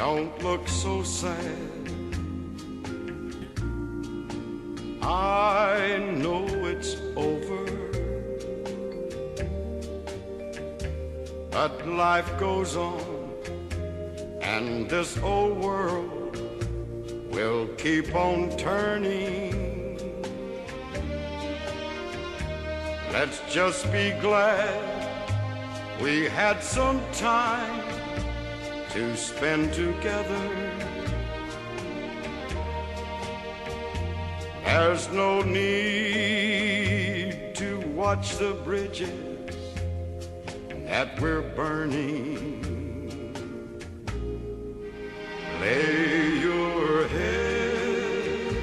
Don't look so sad. I know it's over, but life goes on, and this old world will keep on turning. Let's just be glad we had some time to spend together. There's no need to watch the bridges that we're burning. Lay your head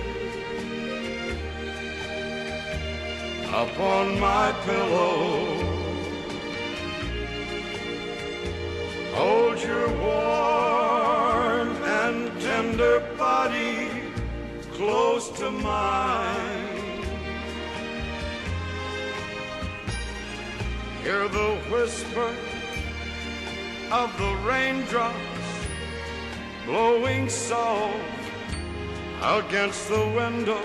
upon my pillow. Hold your warm and tender body close to mine. Hear the whisper of the raindrops blowing soft against the window,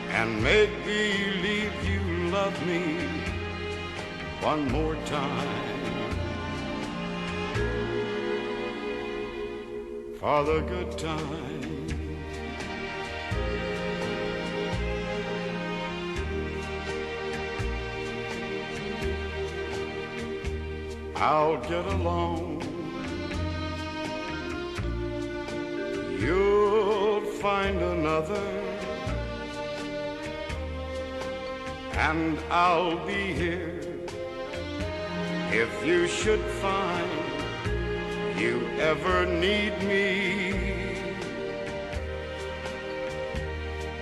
and make believe you love me one more time. For the good time. I'll get along. You'll find another, and I'll be here if you should find you ever need me.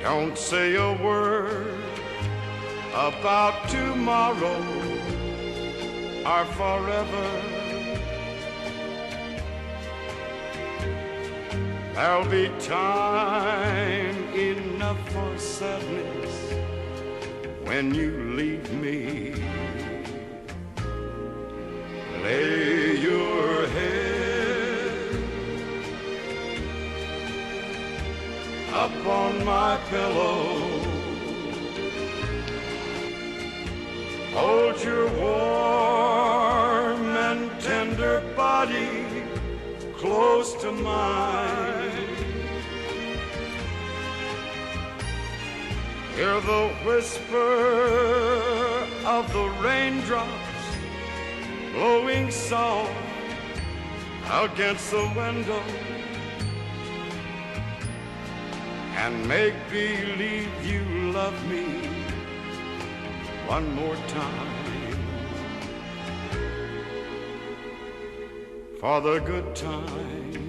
Don't say a word about tomorrow or forever. There'll be time enough for sadness when you leave me. Lay your head upon my pillow. Hold your warm and tender body close to mine. Hear the whisper of the raindrops blowing soft against the window, and make believe you love me one more time. For the good time.